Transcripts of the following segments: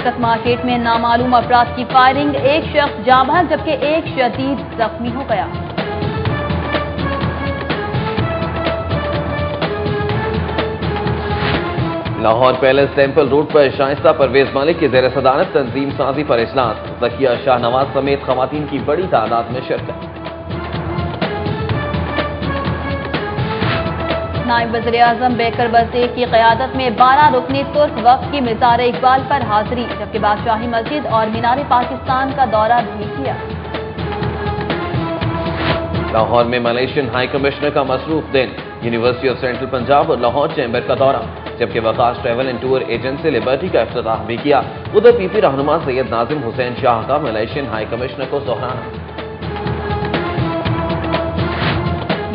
برکت مارکیٹ میں نامعلوم افراد کی فائرنگ، ایک شخص جاں بحق جبکہ ایک شدید زخمی ہو گیا۔ لاہور پیلس ٹیمپل روڈ پر شائستہ پرویز ملک کی زیر صدارت تنظیم سازی پر اجلاس، ذکیہ شاہ نواز سمیت خواتین کی بڑی تعداد میں شرکت۔ نائب وزیر اعظم بیکر بزدیق کی قیادت میں 12 رکنی ترک وفد کی مزار اقبال پر حاضری، جبکہ بادشاہی مسجد اور مینار پاکستان کا دورہ بھی کیا۔ لاہور میں ملیشین ہائی کمشنر کا مصروف دن، یونیورسٹی آف سینٹرل پنجاب اور لاہور چیمبر کا دورہ، جبکہ Waqas travel and tour agency Liberty کا افتتاح بھی کیا۔ ادھر پی پی رہنما سید ناظم حسین شاہ کا ملیشین ہائی کمشنر کو سہرانا۔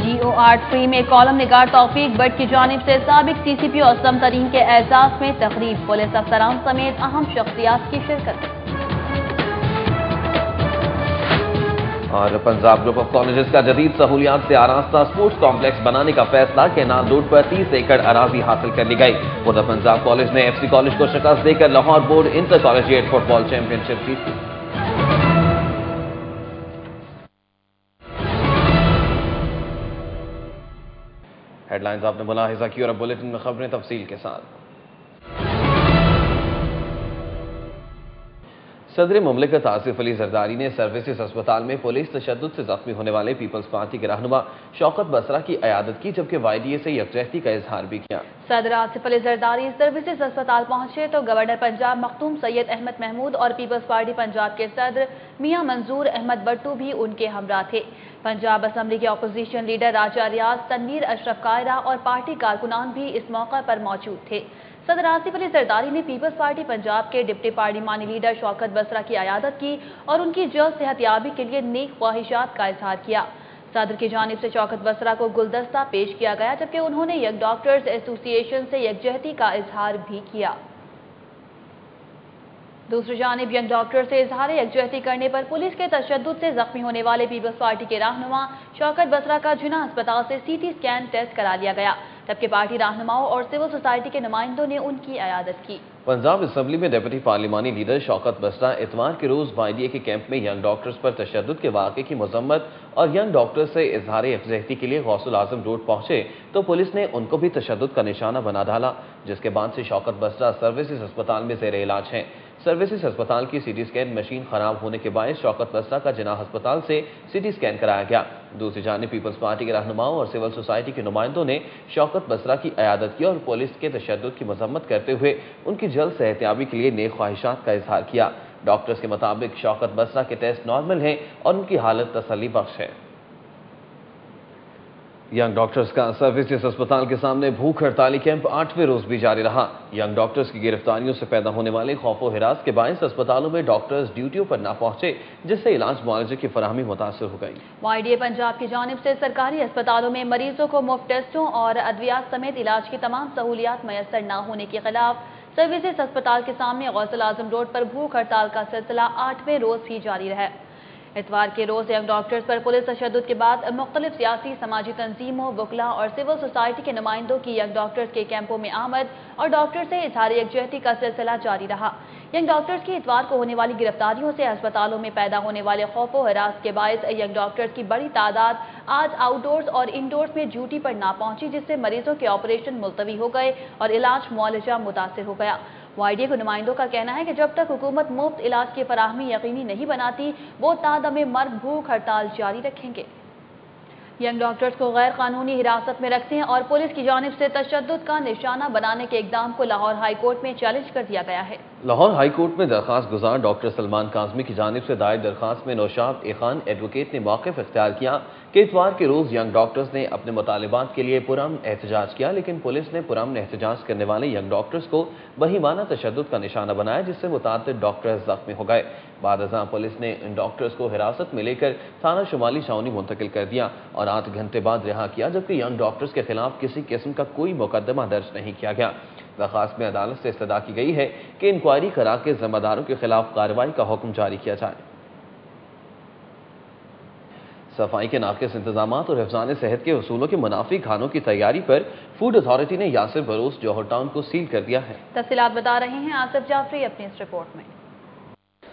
GO3 میں کالم نگار توفیق بٹ کی جانب سے سابق سی سی پی او اسلم ترین کے اعزاز میں تقریب، پولیس افسران سمیت اہم شخصیات کی شرکت۔ اور پنجاب گروپ آف کالجز کا جدید سہولیات سے آراستہ اسپورٹس کمپلیکس بنانے کا فیصلہ، کینان روڈ پر 30 ایکڑ اراضی حاصل کر لی گئی۔ ادھر پنجاب کالج نے ایف سی کالج کو شکست دے کر Lahore board intercollegiate football championship جیتی۔ ہیڈ لائنز آپ نے ملاحظہ کی اور اب بلیٹن میں خبریں تفصیل کے ساتھ۔ صدر مملکت آصف علی زرداری نے سروسز اسپتال میں پولیس تشدد سے زخمی ہونے والے پیپلز پارٹی کے رہنما شوکت بسرا کی عیادت کی، جبکہ وائی ڈی اے سے یکجہتی کا اظہار بھی کیا۔ صدر آصف علی زرداری سروسز اسپتال پہنچے تو گورنر پنجاب مختوم سید احمد محمود اور پیپلز پارٹی پنجاب کے صدر میاں منظور احمد بٹو بھی ان کے ہمراہ تھے۔ پنجاب اسمبلی کے اپوزیشن لیڈر راجہ ریاض، تنویر اشرف قائرہ اور پارٹی کارکنان بھی اس موقع پر موجود تھے۔ صدر آصف علی زرداری نے پیپلز پارٹی پنجاب کے ڈپٹی پارلیمانی لیڈر شوکت بسرا کی عیادت کی اور ان کی جلد صحت یابی کے لیے نیک خواہشات کا اظہار کیا۔ صدر کی جانب سے شوکت بسرا کو گلدستہ پیش کیا گیا، جبکہ انہوں نے ینگ ڈاکٹرز ایسوسی ایشن سے یکجہتی کا اظہار بھی کیا۔ دوسری جانب ینگ ڈاکٹر سے اظہار یکجہتی کرنے پر پولیس کے تشدد سے زخمی ہونے والے پیپلز پارٹی کے رہنما شوکت بسرا کا جناح اسپتال سے سی ٹی اسکین ٹیسٹ کرا لیا گیا، جبکہ پارٹی رہنماؤں اور سول سوسائٹی کے نمائندوں نے ان کی عیادت کی۔ پنجاب اسمبلی میں ڈپٹی پارلیمانی لیڈر شوکت بسرا اتوار کے روز وائی ڈی اے کے کیمپ میں ینگ ڈاکٹرز پر تشدد کے واقعے کی مذمت اور ینگ ڈاکٹرز سے اظہار یکجہتی کے لیے غوث الاعظم روڈ پہنچے تو پولیس نے ان کو بھی تشدد کا نشانہ بنا ڈالا، جس کے بعد سے شوکت بسرا سروسز اسپتال میں زیر علاج ہیں۔ سروسز اسپتال کی سی ٹی اسکین مشین خراب ہونے کے باعث شوکت بسرا کا جناح اسپتال سے سی ٹی اسکین کرایا گیا۔ دوسری جانب پیپلز پارٹی کے رہنماؤں اور سول سوسائٹی کے نمائندوں نے شوکت بسرا کی عیادت کی اور پولیس کے تشدد کی مذمت کرتے ہوئے ان کی جلد صحتیابی کے لیے نیک خواہشات کا اظہار کیا۔ ڈاکٹرز کے مطابق شوکت بسرا کے ٹیسٹ نارمل ہیں اور ان کی حالت تسلی بخش ہے۔ ینگ ڈاکٹرز کا سروسز اسپتال کے سامنے بھوک ہڑتالی کیمپ 8ویں روز بھی جاری رہا۔ ینگ ڈاکٹرز کی گرفتاریوں سے پیدا ہونے والے خوف و ہراس کے باعث اسپتالوں میں ڈاکٹرز ڈیوٹیوں پر نہ پہنچے، جس سے علاج معالجے کی فراہمی متاثر ہو گئی۔ وائی ڈی اے پنجاب کی جانب سے سرکاری اسپتالوں میں مریضوں کو مفت ٹیسٹوں اور ادویات سمیت علاج کی تمام سہولیات میسر نہ ہونے کے خلاف سروسز اسپتال کے سامنے غوث الاعظم روڈ پر بھوک ہڑتال کا سلسلہ 8ویں روز بھی جاری رہا۔ اتوار کے روز ینگ ڈاکٹرز پر پولیس تشدد کے بعد مختلف سیاسی سماجی تنظیموں، وکلاء اور سول سوسائٹی کے نمائندوں کی ینگ ڈاکٹرز کے کیمپوں میں آمد اور ڈاکٹر سے اظہار یکجہتی کا سلسلہ جاری رہا۔ ینگ ڈاکٹرز کی اتوار کو ہونے والی گرفتاریوں سے اسپتالوں میں پیدا ہونے والے خوف و ہراس کے باعث ینگ ڈاکٹرز کی بڑی تعداد آج آؤٹ ڈورز اور انڈورز میں ڈیوٹی پر نہ پہنچی، جس سے مریضوں کے آپریشن ملتوی ہو گئے اور علاج معالجہ متاثر ہو گیا۔ وائی ڈی اے کے نمائندوں کا کہنا ہے کہ جب تک حکومت مفت علاج کی فراہمی یقینی نہیں بناتی، وہ تا دم مرگ بھوک ہڑتال جاری رکھیں گے۔ ینگ ڈاکٹرز کو غیر قانونی حراست میں رکھنے اور پولیس کی جانب سے تشدد کا نشانہ بنانے کے اقدام کو لاہور ہائی کورٹ میں چیلنج کر دیا گیا ہے۔ لاہور ہائی کورٹ میں درخواست گزار ڈاکٹر سلمان کاظمی کی جانب سے دائر درخواست میں نوشاب اخان ایڈوکیٹ نے موقف اختیار کیا کہ اتوار کے روز ینگ ڈاکٹرز نے اپنے مطالبات کے لیے پرامن احتجاج کیا، لیکن پولیس نے پرامن احتجاج کرنے والے ینگ ڈاکٹرز کو بہیمانہ تشدد کا نشانہ بنایا، جس سے متعدد ڈاکٹرز زخمی ہو گئے۔ بعد ازاں پولیس نے ان ڈاکٹرز کو حراست میں لے کر تھانہ شمالی چھاؤنی منتقل کر دیا اور 8 گھنٹے بعد رہا کیا، جبکہ ینگ ڈاکٹرز کے خلاف کسی قسم کا کوئی مقدمہ درج نہیں کیا گیا۔ درخواست میں عدالت سے استدعا کی گئی ہے کہ انکوائری کرا کے ذمہ داروں کے خلاف کارروائی کا حکم جاری کیا جائے۔ صفائی کے ناقص انتظامات اور حفظان صحت کے اصولوں کے منافی کھانوں کی تیاری پر فوڈ اتھارٹی نے یاسر بروس جوہر ٹاؤن کو سیل کر دیا ہے۔ تفصیلات بتا رہے ہیں آصف جعفری اپنی اس رپورٹ میں۔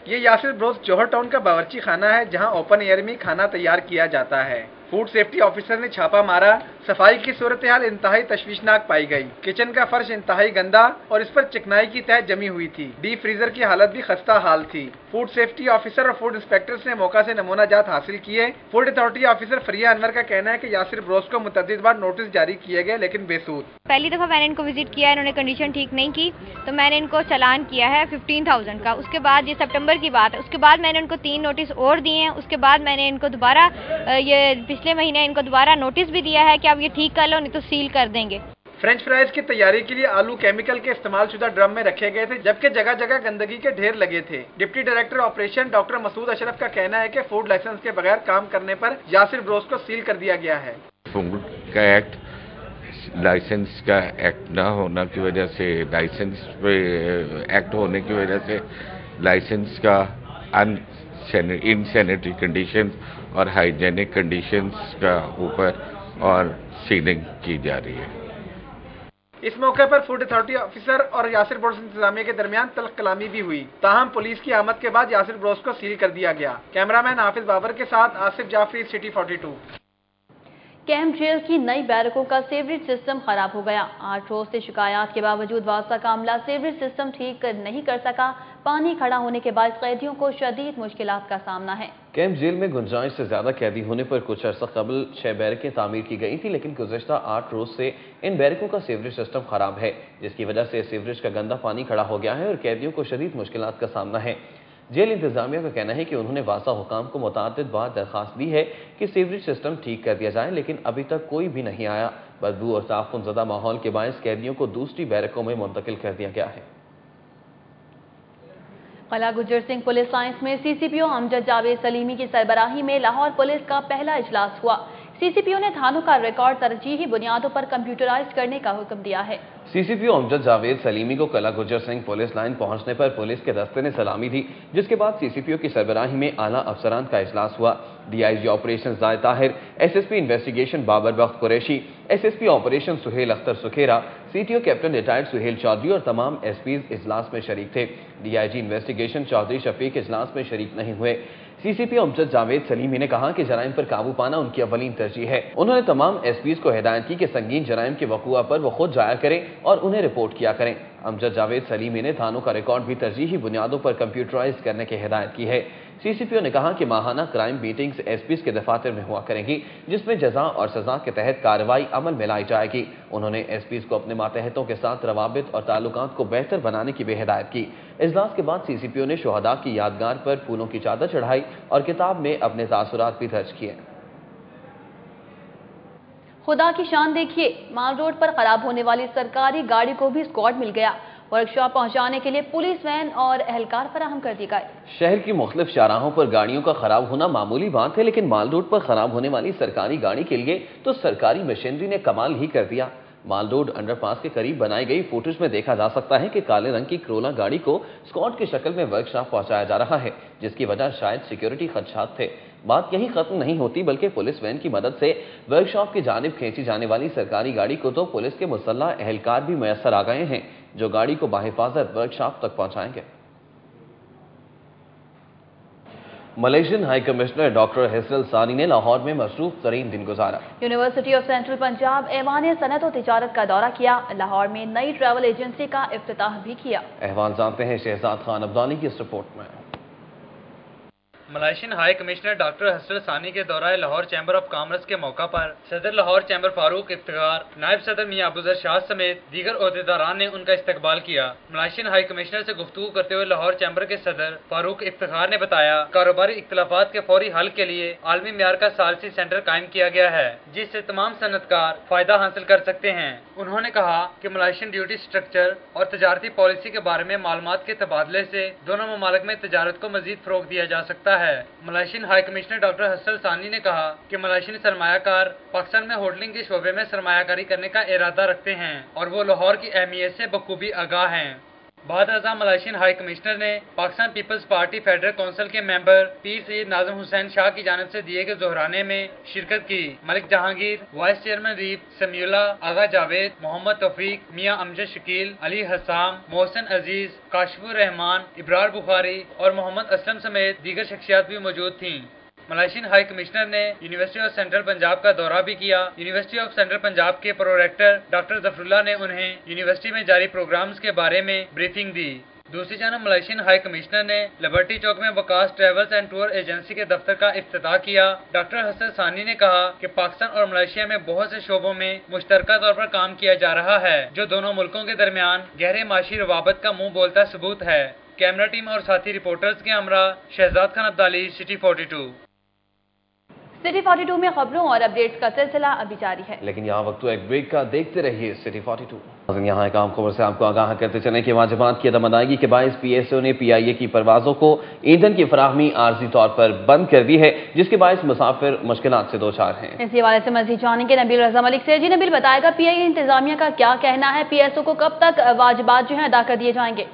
یہ یاسر بروس جوہر ٹاؤن کا باورچی خانہ ہے جہاں اوپن ایئر میں کھانا تیار کیا جاتا ہے۔ فوڈ سیفٹی آفیسر نے چھاپا مارا، صفائی کی صورتحال انتہائی تشویشناک پائی گئی۔ کچن کا فرش انتہائی گندا اور اس پر چکنائی کی تہ جمی ہوئی تھی۔ ڈیپ فریزر کی حالت بھی خستہ حال تھی۔ فوڈ سیفٹی آفیسر اور فوڈ انسپیکٹرز نے موقع سے نمونہ جات حاصل کیے۔ فوڈ اتھارٹی آفیسر فریہ انور کا کہنا ہے کہ یاسر بروس کو متعدد بار نوٹس جاری کیے گئے لیکن بے سود۔ پہلی دفعہ میں نے ان کو وزٹ کیا، انہوں نے کنڈیشن ٹھیک نہیں کی تو میں نے ان کو چالان کیا ہے 15,000 کا۔ اس کے بعد یہ سپٹمبر کی بات ہے، اس کے بعد میں نے ان کو 3 نوٹس اور دیے ہیں۔ اس کے بعد میں نے ان کو دوبارہ یہ پچھلے مہینے ان کو دوبارہ نوٹس بھی دیا ہے کہ اب یہ ٹھیک کر لو نہیں تو سیل کر دیں گے۔ فرینچ فرائز کی تیاری کے لیے آلو کیمیکل کے استعمال شدہ ڈرم میں رکھے گئے تھے جبکہ جگہ جگہ گندگی کے ڈھیر لگے تھے۔ ڈپٹی ڈائریکٹر آپریشن ڈاکٹر مسعود اشرف کا کہنا ہے کہ فوڈ لائسنس کے بغیر کام کرنے پر یاسر بروس کو سیل کر دیا گیا ہے۔ فوڈ کا ایکٹ لائسنس کا ایکٹ نہ ہونا کی وجہ سے، لائسنس پہ ایکٹ ہونے کی وجہ سے لائسنس کا ان سینیٹری کنڈیشن اور ہائیجینک کنڈیشنز کا اوپر اور سیلنگ کی جا رہی ہے۔ اس موقع پر فوڈ اتھارٹی آفیسر اور یاسر بروس انتظامیہ کے درمیان تلخ کلامی بھی ہوئی، تاہم پولیس کی آمد کے بعد یاسر بروس کو سیل کر دیا گیا۔ کیمرامین حافظ بابر کے ساتھ Asif Jafri, city 42۔ Camp jail کی نئی بیرکوں کا سیوریج سسٹم خراب ہو گیا۔ 8 روز سے شکایات کے باوجود واسطہ کا عملہ سیوریج سسٹم ٹھیک نہیں کر سکا۔ پانی کھڑا ہونے کے باعث قیدیوں کو شدید مشکلات کا سامنا ہے۔ کیمپ جیل میں گنجائش سے زیادہ قیدی ہونے پر کچھ عرصہ قبل 6 بیرکیں تعمیر کی گئی تھی، لیکن گزشتہ 8 روز سے ان بیرکوں کا سیوریج سسٹم خراب ہے، جس کی وجہ سے سیوریج کا گندا پانی کھڑا ہو گیا ہے اور قیدیوں کو شدید مشکلات کا سامنا ہے۔ جیل انتظامیہ کا کہنا ہے کہ انہوں نے واسطہ حکام کو متعدد بار درخواست دی ہے کہ سیوریج سسٹم ٹھیک کر دیا جائے، لیکن ابھی تک کوئی بھی نہیں آیا۔ بدبو اور تعفن زدہ ماحول کے باعث قیدیوں کو دوسری بیرکوں میں منتقل کر دیا گیا ہے۔ قلعہ گجر سنگھ پولیس سائنس میں سی سی پی او امجد جاوید سلیمی کی سربراہی میں لاہور پولیس کا پہلا اجلاس ہوا۔ سی سی پی او نے تھانوں کا ریکارڈ ترجیحی بنیادوں پر کمپیوٹرائز کرنے کا حکم دیا ہے۔ سی سی پی او امجد جاوید سلیمی کو قلعہ گجر سنگھ پولیس لائن پہنچنے پر پولیس کے دستے نے سلامی دی، جس کے بعد سی سی پی او کی سربراہی میں اعلیٰ افسران کا اجلاس ہوا۔ D I G operation Zaid Tahir, S S P investigation Babar Bakht Qureshi, S S P operation Sohail Akhtar Sukhera, C T O captain retired Sohail Chaudhry اور تمام ایس پیز اجلاس میں شریک تھے۔ D I G investigation Chaudhry Shafiq اجلاس میں شریک نہیں ہوئے۔ سی سی پی او امجد جاوید سلیمی نے کہا کہ جرائم پر قابو پانا ان کی اولین ترجیح ہے۔ انہوں نے تمام ایس پیز کو ہدایت کی کہ سنگین جرائم کے وقوع پر وہ خود جایا کریں اور انہیں رپورٹ کیا کریں۔ امجد جاوید سلیمی نے تھانوں کا ریکارڈ بھی ترجیحی بنیادوں پر کمپیوٹرائز کرنے کی ہدایت کی ہے۔ سی سی پی او نے کہا کہ ماہانہ کرائم میٹنگز ایس پیز کے دفاتر میں ہوا کریں گی، جس میں جزا اور سزا کے تحت کارروائی عمل میں لائی جائے گی۔ انہوں نے ایس پیز کو اپنے ماتحتوں کے ساتھ روابط اور تعلقات کو بہتر بنانے کی بھی ہدایت کی۔ اجلاس کے بعد سی سی پی او نے شہداء کی یادگار پر پھولوں کی چادر چڑھائی اور کتاب میں اپنے تاثرات بھی درج کیے۔ خدا کی شان دیکھیے، مال روڈ پر خراب ہونے والی سرکاری گاڑی کو بھی اسکواڈ مل گیا۔ ورکشاپ پہنچانے کے لیے پولیس وین اور اہلکار فراہم کر دی گئے۔ شہر کی مختلف شاہراہوں پر گاڑیوں کا خراب ہونا معمولی بات ہے، لیکن مال روڈ پر خراب ہونے والی سرکاری گاڑی کے لیے تو سرکاری مشینری نے کمال ہی کر دیا۔ مال روڈ انڈر پاس کے قریب بنائی گئی فوٹیج میں دیکھا جا سکتا ہے کہ کالے رنگ کی کرولا گاڑی کو اسکواڈ کی شکل میں ورکشاپ پہنچایا جا رہا ہے، جس کی وجہ شاید سیکیورٹی خدشات تھے۔ بات یہی ختم نہیں ہوتی، بلکہ پولیس وین کی مدد سے ورکشاپ کی جانب کھینچی جانے والی سرکاری گاڑی کو تو پولیس کے مسلح اہلکار بھی میسر آ گئے ہیں، جو گاڑی کو بحفاظت ورکشاپ تک پہنچائیں گے۔ ملیشین ہائی کمشنر ڈاکٹر حسرل ثانی نے لاہور میں مصروف ترین دن گزارا۔ یونیورسٹی آف سینٹرل پنجاب ایوان صنعت و تجارت کا دورہ کیا۔ لاہور میں نئی ٹریول ایجنسی کا افتتاح بھی کیا۔ احوال جانتے ہیں شہزاد خان عبدانی کی اس رپورٹ میں۔ ملائیشین ہائی کمشنر ڈاکٹر حسرل ثانی کے دورہ لاہور چیمبر آف کامرس کے موقع پر صدر لاہور چیمبر فاروق افتخار، نائب صدر میاں ابوذر شاہ سمیت دیگر عہدیداران نے ان کا استقبال کیا۔ ملائیشین ہائی کمشنر سے گفتگو کرتے ہوئے لاہور چیمبر کے صدر فاروق افتخار نے بتایا کاروباری اختلافات کے فوری حل کے لیے عالمی معیار کا ثالثی سینٹر قائم کیا گیا ہے، جس سے تمام صنعت کار فائدہ حاصل کر سکتے ہیں۔ انہوں نے کہا کہ ملائیشین ڈیوٹی سٹرکچر اور تجارتی پالیسی کے بارے میں معلومات کے تبادلے سے دونوں ممالک میں تجارت کو مزید فروغ دیا جا سکتا ہے۔ ملائیشین ہائی کمشنر ڈاکٹر حسرل ثانی نے کہا کہ ملائیشین سرمایہ کار پاکستان میں ہوٹلنگ کے شعبے میں سرمایہ کاری کرنے کا ارادہ رکھتے ہیں اور وہ لاہور کی اہمیت سے بخوبی آگاہ ہیں۔ بعد ازاں ملائیشین ہائی کمشنر نے Pakistan peoples party federal council کے ممبر پیر سید ناظم حسین شاہ کی جانب سے دیے گئے ظہرانے میں شرکت کی۔ ملک جہانگیر، وائس چیئرمین ریپ، سمیع اللہ، آغا جاوید، محمد توفیق، میاں امجد شکیل، علی حسام، محسن عزیز، کاشف الرحمان، ابرار بخاری اور محمد اسلم سمیت دیگر شخصیات بھی موجود تھیں۔ ملائیشین ہائی کمشنر نے یونیورسٹی آف سینٹرل پنجاب کا دورہ بھی کیا۔ یونیورسٹی آف سینٹرل پنجاب کے پروریکٹر ڈاکٹر ظفر اللہ نے انہیں یونیورسٹی میں جاری پروگرامز کے بارے میں بریفنگ دی۔ دوسری جانب ملائیشین ہائی کمشنر نے لبرٹی چوک میں وکاس ٹریولز اینڈ ٹور ایجنسی کے دفتر کا افتتاح کیا۔ ڈاکٹر حسن ثانی نے کہا کہ پاکستان اور ملائیشیا میں بہت سے شعبوں میں مشترکہ طور پر کام کیا جا رہا ہے، جو دونوں ملکوں کے درمیان گہرے معاشی روابط کا منہ بولتا ثبوت ہے۔ کیمرہ ٹیم اور ساتھی رپورٹرز کے ہمراہ شہزاد خان عبدالی، سٹی 42۔ سٹی 42 میں خبروں اور اپڈیٹس کا سلسلہ ابھی جاری ہے، لیکن یہاں وقت ایک بریک کا، دیکھتے رہیے سٹی 42۔ یہاں ایک عام خبر سے آپ کو آگاہ کرتے چلیں کہ واجبات کی عدم ادائیگی کے باعث پی ایس او نے پی آئی اے کی پروازوں کو ایندھن کی فراہمی عارضی طور پر بند کر دی ہے، جس کے باعث مسافر مشکلات سے دوچار ہیں۔ اس حوالے سے مزید جانیں گے نبیل رضا ملک سے۔ جی نبیل، بتائے گا پی آئی اے انتظامیہ کا کیا کہنا ہے، پی ایس او کو کب تک واجبات جو ہیں ادا کر دیے جائیں گے؟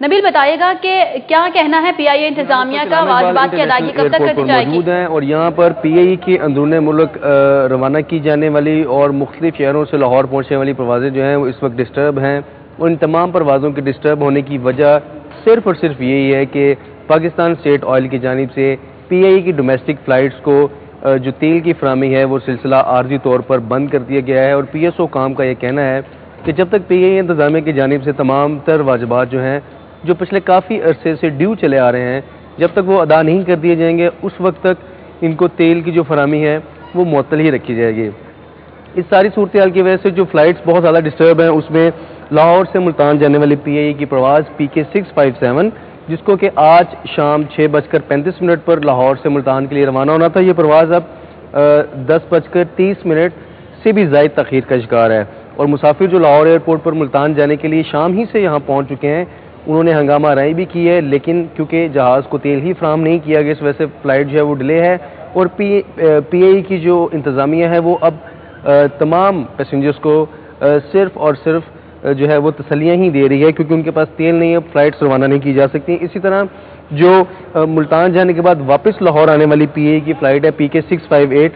نبیل بتائیے گا کہ کیا کہنا ہے پی آئی اے انتظامیہ کا، واجبات کی ادائیگی کب تک کر دی جائے گی؟ موجود ہیں اور یہاں پر پی آئی اے کی اندرون ملک روانہ کی جانے والی اور مختلف شہروں سے لاہور پہنچنے والی پروازیں جو ہیں وہ اس وقت ڈسٹرب ہیں۔ ان تمام پروازوں کے ڈسٹرب ہونے کی وجہ صرف اور صرف یہی ہے کہ پاکستان اسٹیٹ آئل کی جانب سے پی آئی اے کی ڈومیسٹک فلائٹس کو جو تیل کی فراہمی ہے وہ سلسلہ عارضی طور پر بند کر دیا گیا ہے، اور پی ایس او کام کا یہ کہنا ہے کہ جب تک پی آئی اے انتظامیہ کی جانب سے تمام تر واجبات جو ہیں جو پچھلے کافی عرصے سے ڈیو چلے آ رہے ہیں، جب تک وہ ادا نہیں کر دیے جائیں گے اس وقت تک ان کو تیل کی جو فراہمی ہے وہ معطل ہی رکھی جائے گی۔ اس ساری صورتحال کی وجہ سے جو فلائٹس بہت زیادہ ڈسٹرب ہیں، اس میں لاہور سے ملتان جانے والی پی آئی اے کی پرواز PK 657 جس کو کہ آج شام 6:35 پر لاہور سے ملتان کے لیے روانہ ہونا تھا، یہ پرواز اب 10:30 سے بھی زائد تاخیر کا شکار ہے، اور مسافر جو لاہور ایئرپورٹ پر ملتان جانے کے لیے شام ہی سے یہاں پہنچ چکے ہیں انہوں نے ہنگامہ آرائی بھی کی ہے، لیکن کیونکہ جہاز کو تیل ہی فراہم نہیں کیا گیا اس وجہ سے فلائٹ جو ہے وہ ڈیلے ہے، اور پی آئی اے کی جو انتظامیہ ہے وہ اب تمام پیسنجرز کو صرف اور صرف جو ہے وہ تسلیاں ہی دے رہی ہے، کیونکہ ان کے پاس تیل نہیں ہے، فلائٹس روانہ نہیں کی جا سکتی۔ اسی طرح جو ملتان جانے کے بعد واپس لاہور آنے والی پی آئی اے کی فلائٹ ہے PK 658،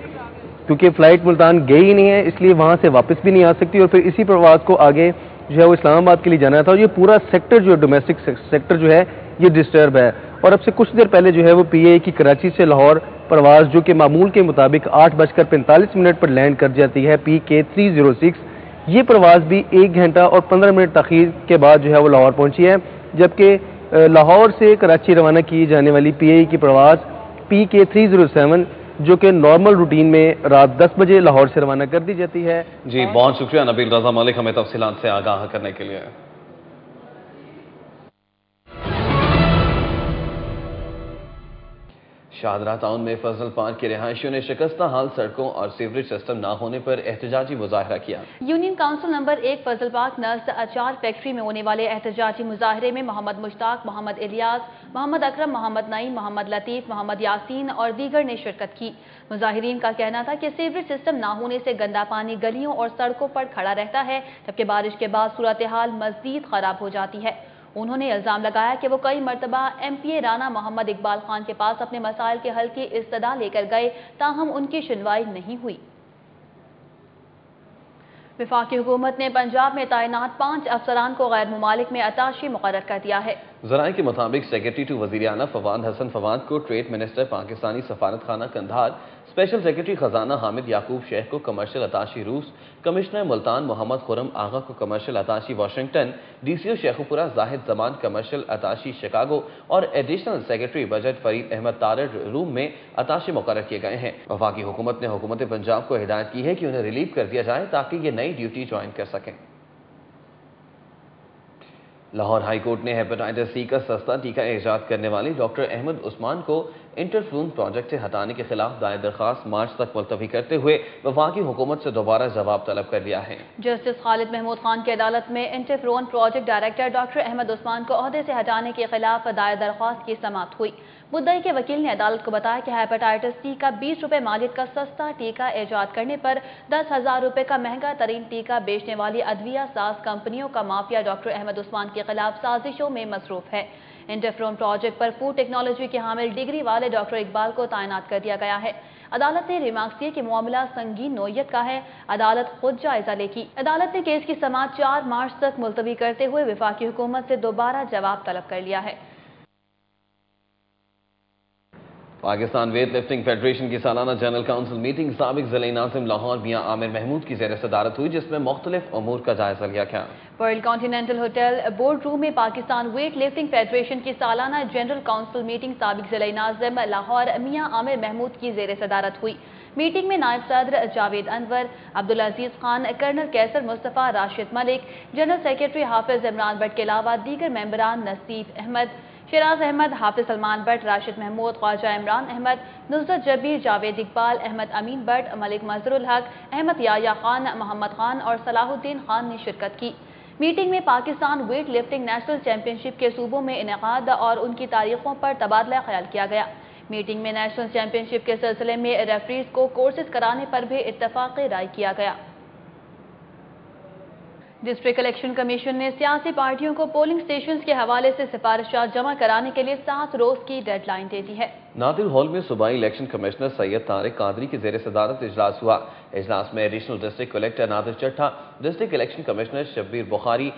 کیونکہ فلائٹ ملتان گئی ہی نہیں ہے اس لیے وہاں سے واپس بھی نہیں آ سکتی، اور پھر اسی پرواز کو آگے جو ہے وہ اسلام آباد کے لیے جانا تھا، اور یہ پورا سیکٹر جو ڈومیسٹک سیکٹر جو ہے یہ ڈسٹرب ہے۔ اور اب سے کچھ دیر پہلے جو ہے وہ پی اے کی کراچی سے لاہور پرواز جو کہ معمول کے مطابق 8:45 پر لینڈ کر جاتی ہے PK 306، یہ پرواز بھی 1 گھنٹہ اور 15 منٹ تاخیر کے بعد جو ہے وہ لاہور پہنچی ہے، جبکہ لاہور سے کراچی روانہ کی جانے والی پی اے کی پرواز PK 307 جو کہ نارمل روٹین میں رات 10 بجے لاہور سے روانہ کر دی جاتی ہے۔ جی بہت شکریہ نبیل رضا ملک ہمیں تفصیلات سے آگاہ کرنے کے لیے۔ شاہدرہ ٹاؤن میں فضل پارک کے رہائشیوں نے شکستہ حال سڑکوں اور سیوریج سسٹم نہ ہونے پر احتجاجی مظاہرہ کیا۔ یونین کونسل نمبر 1 فضل پارک نزد اچار فیکٹری میں ہونے والے احتجاجی مظاہرے میں محمد مشتاق، محمد الیاس، محمد اکرم، محمد نعیم، محمد لطیف، محمد یاسین اور دیگر نے شرکت کی۔ مظاہرین کا کہنا تھا کہ سیوریج سسٹم نہ ہونے سے گندا پانی گلیوں اور سڑکوں پر کھڑا رہتا ہے، جبکہ بارش کے بعد صورتحال مزید خراب ہو جاتی ہے۔ انہوں نے الزام لگایا کہ وہ کئی مرتبہ MPA رانا محمد اقبال خان کے پاس اپنے مسائل کے حل کی استدعا لے کر گئے، تاہم ان کی سنوائی نہیں ہوئی۔ وفاقی حکومت نے پنجاب میں تعینات 5 افسران کو غیر ممالک میں اتاشی مقرر کر دیا ہے۔ ذرائع کے مطابق سیکرٹری ٹو وزیر اعلیٰ فواد حسن فواد کو ٹریڈ منسٹر پاکستانی سفارت خانہ قندھار، اسپیشل سیکرٹری خزانہ حامد یعقوب شیخ کو کمرشل اتاشی روس، کمشنر ملتان محمد خرم آغا کو commercial attache Washington, DCO Sheikhupura Zahid Zaman commercial attache Chicago اور additional secretary budget Farid Ahmad Tarar Rome میں اتاشی مقرر کیے گئے ہیں۔ وفاقی حکومت نے حکومت پنجاب کو ہدایت کی ہے کہ انہیں ریلیو کر دیا جائے تاکہ یہ نئی ڈیوٹی جوائن کر سکیں۔ لاہور ہائی کورٹ نے ہیپاٹائٹس C کا سستا ٹیکہ ایجاد کرنے والے ڈاکٹر احمد عثمان کو انٹرفلون پروجیکٹ سے ہٹانے کے خلاف دائر درخواست مارچ تک ملتوی کرتے ہوئے وفاقی حکومت سے دوبارہ جواب طلب کر لیا ہے۔ جسٹس خالد محمود خان کی عدالت میں انٹرفلون پروجیکٹ ڈائریکٹر ڈاکٹر احمد عثمان کو عہدے سے ہٹانے کے خلاف دائر درخواست کی سماعت ہوئی۔ مدعی کے وکیل نے عدالت کو بتایا کہ ہیپاٹائٹس سی کا 20 روپے مالیت کا سستا ٹیکہ ایجاد کرنے پر 10,000 روپے کا مہنگا ترین ٹیکہ بیچنے والی ادویہ ساز کمپنیوں کا مافیا ڈاکٹر احمد عثمان کے خلاف سازشوں میں مصروف ہے۔ انٹرفلون پروجیکٹ پر فوڈ ٹیکنالوجی کے حامل ڈگری والے ڈاکٹر اقبال کو تعینات کر دیا گیا ہے۔ عدالت نے ریمارکس کیے کہ معاملہ سنگین نوعیت کا ہے، عدالت خود جائزہ لے گی۔ عدالت نے کیس کی سماعت 4 مارچ تک ملتوی کرتے ہوئے وفاقی حکومت سے دوبارہ جواب طلب کر لیا ہے۔ پاکستان ویٹ لفٹنگ فیڈریشن کی سالانہ جنرل کونسل میٹنگ سابق ضلعی ناظم لاہور میاں عامر محمود کی زیر صدارت ہوئی، جس میں مختلف امور کا جائزہ لیا گیا۔ ورلڈ کانٹیننٹل ہوٹل بورڈ روم میں پاکستان ویٹ لفٹنگ فیڈریشن کی سالانہ جنرل کونسل میٹنگ سابق ضلعی ناظم لاہور میاں عامر محمود کی زیر صدارت ہوئی۔ میٹنگ میں نائب صدر جاوید انور، عبدالعزیز خان، کرنل کیسر مصطفیٰ، راشد ملک، جنرل سیکریٹری حافظ عمران بٹ کے علاوہ دیگر ممبران نصیب احمد، شیراز احمد، حافظ سلمان بٹ، راشد محمود، خواجہ عمران احمد، نصرت جبیر، جاوید اقبال، احمد امین بٹ، ملک مظہر الحق، احمد یایا خان، محمد خان اور صلاح الدین خان نے شرکت کی۔ میٹنگ میں Pakistan weightlifting national championship کے صوبوں میں انعقاد اور ان کی تاریخوں پر تبادلہ خیال کیا گیا۔ میٹنگ میں نیشنل چیمپئن شپ کے سلسلے میں ریفریز کو کورسز کرانے پر بھی اتفاق رائے کیا گیا۔ ڈسٹرکٹ الیکشن کمیشن نے سیاسی پارٹیوں کو پولنگ سٹیشنز کے حوالے سے سفارشات جمع کرانے کے لیے 7 روز کی ڈیڈ لائن دے دی ہے۔ نادر ہال میں صوبائی الیکشن کمشنر سید طارق قادری کی زیر صدارت اجلاس ہوا۔ اجلاس میں ایڈیشنل ڈسٹرکٹ کلیکٹر نادر چٹھا، ڈسٹرکٹ الیکشن کمشنر شبیر بخاری،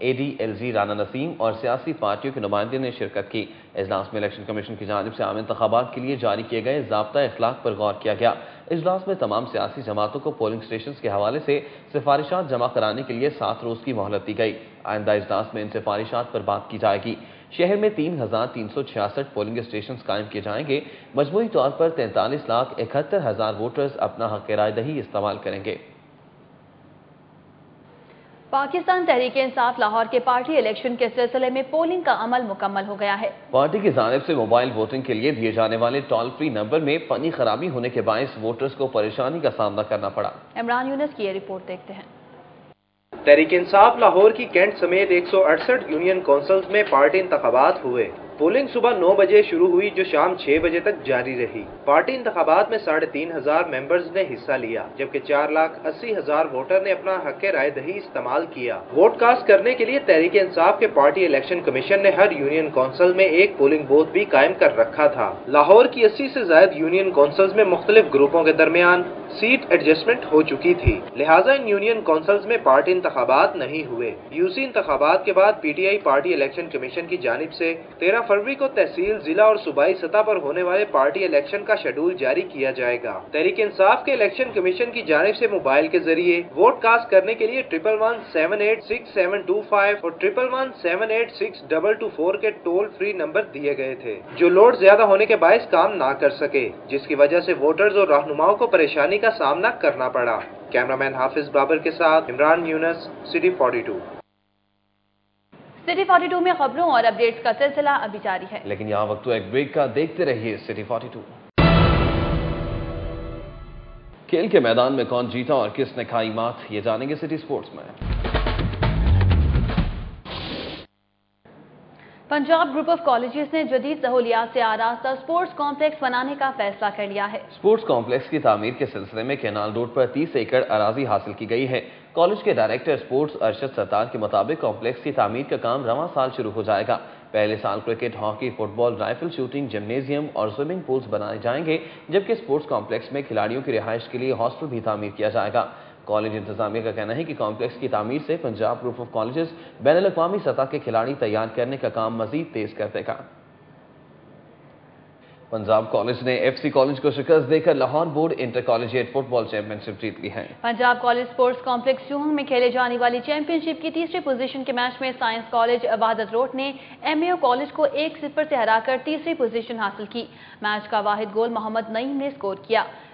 ADLG رانا نسیم اور سیاسی پارٹیوں کے نمائندے نے شرکت کی۔ اجلاس میں الیکشن کمیشن کی جانب سے عام انتخابات کے لیے جاری کیے گئے ضابطہ اخلاق پر غور کیا گیا۔ اجلاس میں تمام سیاسی جماعتوں کو پولنگ سٹیشنز کے حوالے سے سفارشات جمع کرانے کے لیے 7 روز کی مہلت دی گئی۔ آئندہ اجلاس میں ان سفارشات پر بات کی جائے گی۔ شہر میں 3,366 پولنگ سٹیشنز قائم کیے جائیں گے۔ مجموعی طور پر 43,71,000 ووٹرز اپنا حق رائے دہی استعمال کریں گے۔ پاکستان تحریک انصاف لاہور کے پارٹی الیکشن کے سلسلے میں پولنگ کا عمل مکمل ہو گیا ہے۔ پارٹی کی جانب سے موبائل ووٹنگ کے لیے دیے جانے والے ٹول فری نمبر میں فنی خرابی ہونے کے باعث ووٹرز کو پریشانی کا سامنا کرنا پڑا۔ عمران یونس کی یہ رپورٹ دیکھتے ہیں۔ تحریک انصاف لاہور کی کینٹ سمیت 168 یونین کونسلز میں پارٹی انتخابات ہوئے۔ پولنگ صبح 9 بجے شروع ہوئی جو شام 6 بجے تک جاری رہی۔ پارٹی انتخابات میں 3,500 ممبرز نے حصہ لیا، جبکہ 4,80,000 ووٹر نے اپنا حق رائے دہی استعمال کیا۔ ووٹ کاسٹ کرنے کے لیے تحریک انصاف کے پارٹی الیکشن کمیشن نے ہر یونین کونسل میں ایک پولنگ بوتھ بھی قائم کر رکھا تھا۔ لاہور کی 80 سے زائد یونین کونسلز میں مختلف گروپوں کے درمیان سیٹ ایڈجسٹمنٹ ہو چکی تھی، لہٰذا ان یونین کونسلز میں پارٹی انتخابات نہیں ہوئے۔ UC انتخابات کے بعد PTI پارٹی الیکشن کمیشن کی جانب سے 13 فروری کو تحصیل، ضلع اور صوبائی سطح پر ہونے والے پارٹی الیکشن کا شیڈول جاری کیا جائے گا۔ تحریک انصاف کے الیکشن کمیشن کی جانب سے موبائل کے ذریعے ووٹ کاسٹ کرنے کے لیے 111-786-725 اور 111-786-224 کے ٹول فری نمبر دیے گئے تھے، جو لوڈ زیادہ ہونے کے باعث کام نہ کر سکے، جس کی وجہ سے ووٹرز اور رہنماؤں کو پریشانی کا سامنا کرنا پڑا۔ کیمرامین حافظ بابر کے ساتھ عمران یونس، سٹی 42۔ سٹی 42 میں خبروں اور اپڈیٹس کا سلسلہ ابھی جاری ہے، لیکن یہاں وقت ایک بریک کا، دیکھتے رہیے سٹی 42۔ کھیل کے میدان میں کون جیتا اور کس نے کھائی مات، یہ جانیں گے سٹی سپورٹس میں۔ پنجاب گروپ آف کالجز نے جدید سہولیات سے آراستہ سپورٹس کمپلیکس بنانے کا فیصلہ کر لیا ہے۔ سپورٹس کمپلیکس کی تعمیر کے سلسلے میں کینال روڈ پر 30 ایکڑ اراضی حاصل کی گئی ہے۔ کالج کے ڈائریکٹر سپورٹس ارشد ستار کے مطابق کمپلیکس کی تعمیر کا کام رواں سال شروع ہو جائے گا۔ پہلے سال کرکٹ، ہاکی، فٹ بال، رائفل شوٹنگ، جمنیزیم اور سوئمنگ پولز بنائے جائیں گے، جبکہ سپورٹس کمپلیکس میں کھلاڑیوں کی رہائش کے لیے ہاسٹل بھی تعمیر کیا جائے گا۔ کالج انتظامیہ کا کہنا ہے کہ کمپلیکس کی تعمیر سے پنجاب گروپ آف کالجز بین الاقوامی سطح کے کھلاڑی تیار کرنے کا کام مزید تیز کر دے گا۔ پنجاب کالج نے FC کالج کو شکست دے کر Lahore board intercollegiate football championship جیت لی ہے۔ Punjab college sports complex Chohang میں کھیلے جانے والی چیمپئن شپ کی تیسری پوزیشن کے میچ میں سائنس کالج وحدت روڈ نے MAO کالج کو 1-0 سے ہرا کر تیسری پوزیشن حاصل کی۔ میچ کا واحد گول محمد نعیم نے سکور کیا۔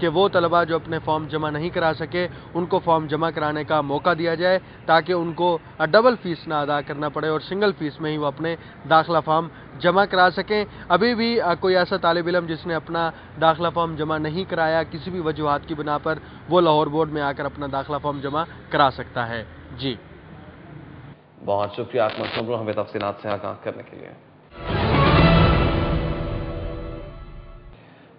کہ وہ طلبہ جو اپنے فارم جمع نہیں کرا سکے ان کو فارم جمع کرانے کا موقع دیا جائے تاکہ ان کو ڈبل فیس نہ ادا کرنا پڑے اور سنگل فیس میں ہی وہ اپنے داخلہ فارم جمع کرا سکیں۔ ابھی بھی کوئی ایسا طالب علم جس نے اپنا داخلہ فارم جمع نہیں کرایا کسی بھی وجوہات کی بنا پر، وہ لاہور بورڈ میں آ کر اپنا داخلہ فارم جمع کرا سکتا ہے۔ جی بہت شکریہ اکمل سمرو ہمیں تفصیلات سے آگاہ کرنے کے لیے۔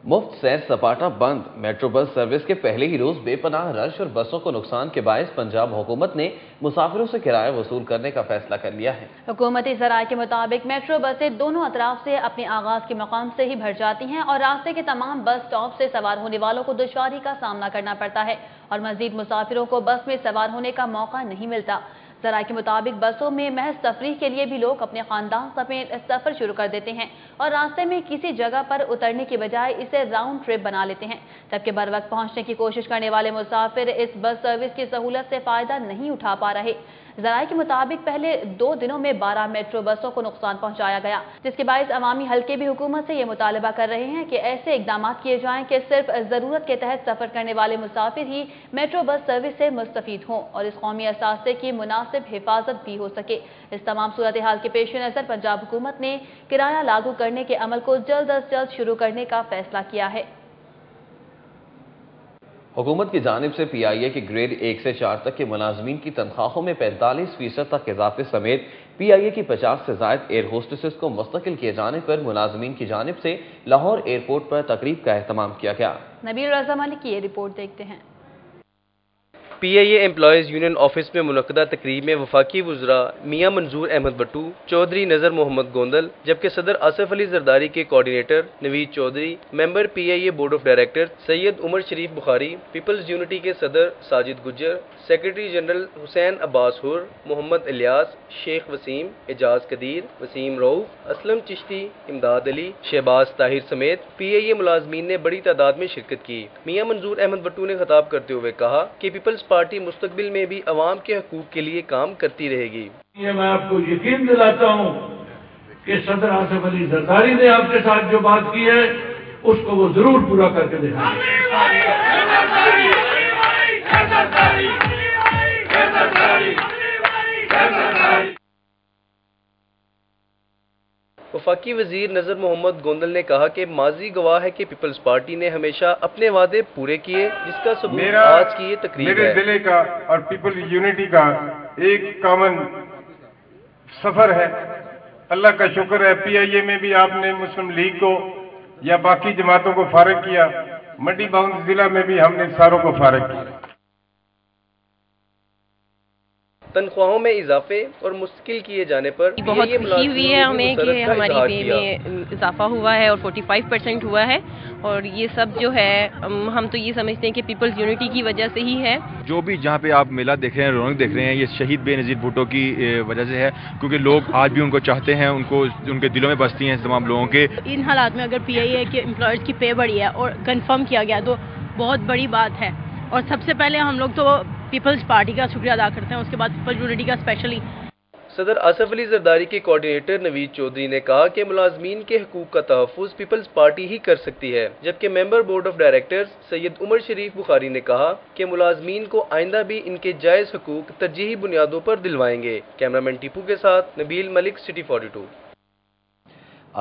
مفت سیر سپاٹا بند، میٹرو بس سروس کے پہلے ہی روز بے پناہ رش اور بسوں کو نقصان کے باعث پنجاب حکومت نے مسافروں سے کرایہ وصول کرنے کا فیصلہ کر لیا ہے۔ حکومتی ذرائع کے مطابق میٹرو بسیں دونوں اطراف سے اپنے آغاز کے مقام سے ہی بھر جاتی ہیں اور راستے کے تمام بس سٹاپ سے سوار ہونے والوں کو دشواری کا سامنا کرنا پڑتا ہے اور مزید مسافروں کو بس میں سوار ہونے کا موقع نہیں ملتا۔ ذرائع کے مطابق بسوں میں محض تفریح کے لیے بھی لوگ اپنے خاندان سمیت سفر شروع کر دیتے ہیں اور راستے میں کسی جگہ پر اترنے کی بجائے اسے راؤنڈ ٹرپ بنا لیتے ہیں، جبکہ بر وقت پہنچنے کی کوشش کرنے والے مسافر اس بس سروس کی سہولت سے فائدہ نہیں اٹھا پا رہے۔ ذرائع کے مطابق پہلے 2 دنوں میں 12 میٹرو بسوں کو نقصان پہنچایا گیا، جس کے باعث عوامی حلقے بھی حکومت سے یہ مطالبہ کر رہے ہیں کہ ایسے اقدامات کیے جائیں کہ صرف ضرورت کے تحت سفر کرنے والے مسافر ہی میٹرو بس سروس سے مستفید ہوں اور اس قومی اثاثے کی مناسب حفاظت بھی ہو سکے۔ اس تمام صورتحال کے پیش نظر پنجاب حکومت نے کرایہ لاگو کرنے کے عمل کو جلد از جلد شروع کرنے کا فیصلہ کیا ہے۔ حکومت کی جانب سے پی آئی اے کے گریڈ 1 سے 4 تک کے ملازمین کی تنخواہوں میں 45% تک اضافے سمیت پی آئی اے کی 50 سے زائد ایئر ہوسٹسز کو مستقل کیے جانے پر ملازمین کی جانب سے لاہور ایئرپورٹ پر تقریب کا اہتمام کیا گیا۔ نبیل رضا ملک کی یہ رپورٹ دیکھتے ہیں۔ پی I a employees union office میں منعقدہ تقریب میں وفاقی وزراء میاں منظور احمد بٹو، چودھری نذر محمد گوندل، جبکہ صدر آصف علی زرداری کے coordinator Naveed Chaudhry, member P I A board of director Syed Umar Sharif Bukhari, peoples unity کے صدر ساجد گجر، سیکرٹری جنرل حسین عباس حر، محمد الیاس، شیخ وسیم، اعجاز قدیر، وسیم رؤوف، اسلم چشتی، امداد علی، شہباز طاہر سمیت پی آئی اے ملازمین نے بڑی تعداد میں شرکت کی۔ میاں منظور احمد بٹو نے خطاب کرتے ہوئے کہا کہ پیپلز پارٹی مستقبل میں بھی عوام کے حقوق کے لیے کام کرتی رہے گی۔ یہ میں آپ کو یقین دلاتا ہوں کہ صدر آصف علی زرداری نے آپ کے ساتھ جو بات کی ہے اس کو وہ ضرور پورا کر کے دکھائیں گے۔ وفاقی وزیر نذر محمد گوندل نے کہا کہ ماضی گواہ ہے کہ پیپلز پارٹی نے ہمیشہ اپنے وعدے پورے کیے، جس کا ثبوت آج کی یہ تقریب ہے۔ میرے ضلع کا اور پیپل یونٹی کا ایک کامن سفر ہے۔ اللہ کا شکر ہے پی آئی اے میں بھی آپ نے مسلم لیگ کو یا باقی جماعتوں کو فارغ کیا، منڈی باؤنڈ ضلع میں بھی ہم نے ساروں کو فارغ کیا۔ تنخواہوں میں اضافے اور مستقل کیے جانے پر بہت خوشی ہوئی ہے ہمیں کہ ہماری پے میں اضافہ ہوا ہے اور 45% ہوا ہے، اور یہ سب جو ہے ہم تو یہ سمجھتے ہیں کہ پیپلز یونٹی کی وجہ سے ہی ہے۔ جو بھی جہاں پہ آپ میلہ دیکھ رہے ہیں، رونق دیکھ رہے ہیں، یہ شہید بے نظیر بھٹو کی وجہ سے ہے، کیونکہ لوگ آج بھی ان کو چاہتے ہیں، ان کو ان کے دلوں میں بستی ہیں تمام لوگوں کے۔ ان حالات میں اگر پی آئی اے کے امپلائرز کی پے بڑھی ہے اور کنفرم کیا گیا تو بہت بڑی بات ہے، اور سب سے پہلے ہم لوگ تو پیپلز پارٹی کا شکریہ ادا کرتے ہیں، اس کے بعد پیپلز یونٹی کا اسپیشلی۔ صدر آصف علی زرداری کے کوارڈینیٹر نوید چودھری نے کہا کہ ملازمین کے حقوق کا تحفظ پیپلز پارٹی ہی کر سکتی ہے، جبکہ ممبر بورڈ آف ڈائریکٹرز سید عمر شریف بخاری نے کہا کہ ملازمین کو آئندہ بھی ان کے جائز حقوق ترجیحی بنیادوں پر دلوائیں گے۔ کیمرامین ٹیپو کے ساتھ نبیل ملک، سٹی 42۔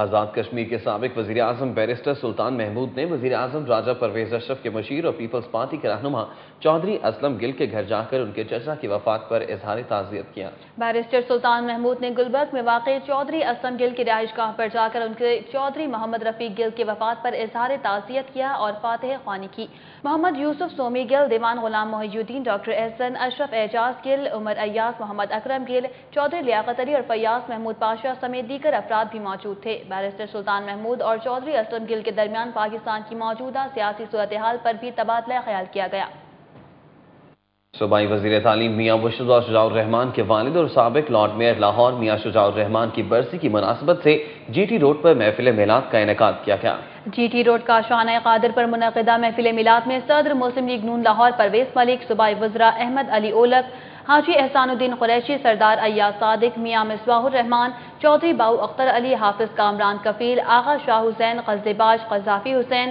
آزاد کشمیر کے سابق وزیر اعظم بیرسٹر سلطان محمود نے وزیر اعظم راجہ پرویز اشرف کے مشیر اور پیپلز پارٹی کے رہنما چودھری اسلم گل کے گھر جا کر ان کے چچا کی وفات پر اظہار تعزیت کیا۔ بیرسٹر سلطان محمود نے گلبرگ میں واقع چودھری اسلم گل کی رہائش گاہ پر جا کر ان کے چودھری محمد رفیق گل کی وفات پر اظہار تعزیت کیا اور فاتح خوانی کی۔ محمد یوسف سومی گل، دیوان غلام محی الدین، ڈاکٹر احسن، اشرف اعجاز گل، عمر ایاز، محمد اکرم گل، چودھری لیاقت علی اور فیاض محمود پاشا سمیت دیگر افراد بھی موجود تھے۔ بیرسٹر سلطان محمود اور چودھری اسلم گل کے درمیان پاکستان کی موجودہ سیاسی صورتحال پر بھی تبادلہ خیال کیا گیا۔ صوبائی وزیر تعلیم میاں بشرا شجاع الرحمان کے والد اور سابق لارڈ میئر لاہور میاں شجاع الرحمان کی برسی کی مناسبت سے جی ٹی روڈ پر محفل میلاد کا انعقاد کیا گیا۔ جی ٹی روڈ کا شانہ قادر پر منعقدہ محفل میلاد میں صدر مسلم لیگ نون لاہور پرویز ملک، صوبائی وزراء احمد علی اولک، حاجی احسان الدین قریشی، سردار ایاز صادق، میاں مصباح الرحمان، چودھری باؤ اختر علی، حافظ کامران کفیل، آغا شاہ حسین، قزدے باش قذافی حسین،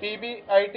PBIT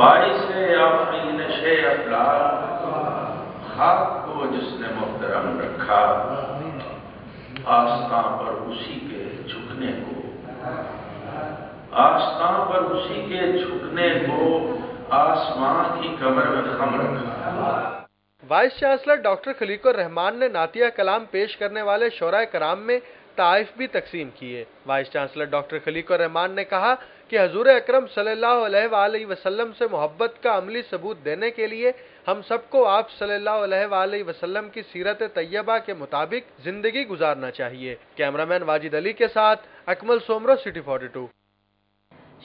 باعث آفرین شے افلاک خاک کو جس نے محترم رکھا آستان پر اسی کے جھکنے کو، آستان پر اسی کے جھکنے کو آسمان کی کمر میں خم رکھا۔ وائس چانسلر ڈاکٹر خلیق الرحمان نے نعتیہ کلام پیش کرنے والے شعراء کرام میں تحائف بھی تقسیم کیے۔ وائس چانسلر ڈاکٹر خلیق الرحمان نے کہا کہ حضور اکرم صلی اللہ علیہ وآلہ وسلم سے محبت کا عملی ثبوت دینے کے لیے ہم سب کو آپ صلی اللہ علیہ وآلہ وسلم کی سیرت طیبہ کے مطابق زندگی گزارنا چاہیے۔ کیمرامین واجد علی کے ساتھ اکمل سومرو، سٹی 42۔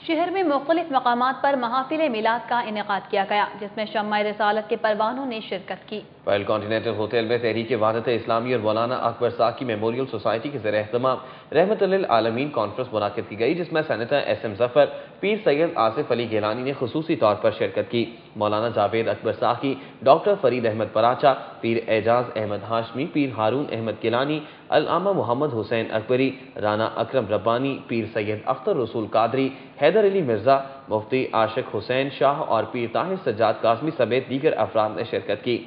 شہر میں مختلف مقامات پر محافل میلاد کا انعقاد کیا گیا، جس میں شمع رسالت کے پروانوں نے شرکت کی۔ رائل کانٹیننٹل ہوٹل میں تحریک وحدت اسلامی اور مولانا اکبر ساکی میموریل سوسائٹی کے زیر اہتمام رحمت للعالمین کانفرنس منعقد کی گئی، جس میں سینیٹر ایس ایم ظفر، پیر سید آصف علی گیلانی نے خصوصی طور پر شرکت کی۔ مولانا جاوید اکبر ساکی، ڈاکٹر فرید احمد پراچا، پیر اعجاز احمد ہاشمی، پیر ہارون احمد گیلانی، علامہ محمد حسین اکبری، رانا اکرم ربانی، پیر سید اختر رسول قادری، حیدر علی مرزا، مفتی عاشق حسین شاہ اور پیر طاہر سجاد قاسمی سمیت دیگر افراد نے شرکت کی۔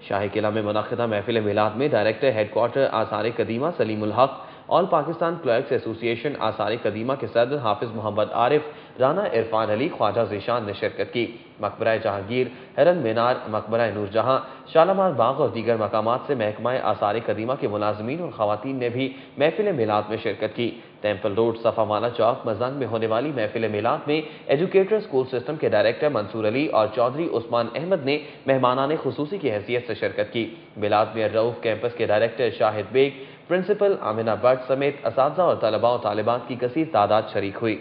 شاہی قلعہ میں منعقدہ محفل میلاد میں ڈائریکٹر ہیڈ کوارٹر آثار قدیمہ سلیم الحق، آل پاکستان کلرکس ایسوسی ایشن آثار قدیمہ کے صدر حافظ محمد عارف، رانا عرفان علی، خواجہ ذیشان نے شرکت کی۔ مقبرہ جہانگیر، ہرن مینار، مقبرہ نور جہاں، شالمار باغ اور دیگر مقامات سے محکمہ آثار قدیمہ کے ملازمین اور خواتین نے بھی محفل میلاد میں شرکت کی۔ ٹیمپل روڈ، صفا والا چوک، مزنگ میں ہونے والی محفل میلاد میں ایجوکیٹر اسکول سسٹم کے ڈائریکٹر منصور علی اور چودھری عثمان احمد نے مہمانان خصوصی کی حیثیت سے شرکت کی۔ میلاد میں رؤف کیمپس کے ڈائریکٹر شاہد بیگ، پرنسپل آمنہ بٹ سمیت اساتذہ اور طلباء و طالبات کی کثیر تعداد شریک ہوئی۔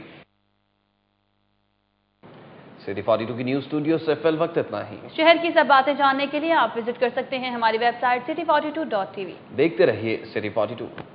سٹی 42 کی نیوز اسٹوڈیو سے فی الوقت اتنا ہی۔ شہر کی سب باتیں جاننے کے لیے آپ وزٹ کر سکتے ہیں ہماری ویب سائٹ city42.tv۔ دیکھتے رہیے سٹی 42۔